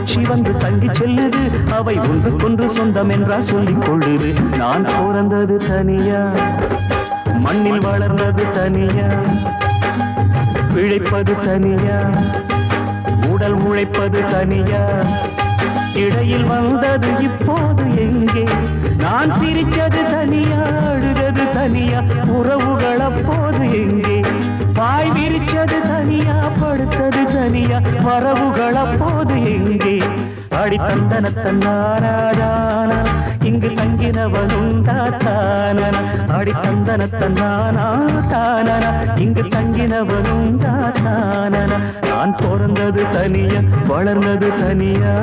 பட்சி வந்து தங்கி செல்லுது அவை ஒன்றுக்கொன்று சொந்தம் என்றா சொல்லிக் கொள்ளுது நான் பிறந்தது தனியா மண்ணில் வளர்ந்தது தனியா பிழைப்பது தனியா உடல் உழைப்பது தனியா இடையில் வந்தது இப்போது எங்கே நான் சிரிச்சது தனியா அழுதது தனியா உறவுகள் அப்போது எங்கே பாய் விரிச்சது தனியா படுத்தது தனியா வரவுகள் அப்போது எங்கே அடி தந்தனத்தன்னாராதானா இங்கு தங்கினவனுண்டா தானா அடி தந்தனத்தன்னானா தானா இங்கு தங்கினவனுண்டா தானா நான் பிறந்தது தனியா வளர்ந்தது தனியா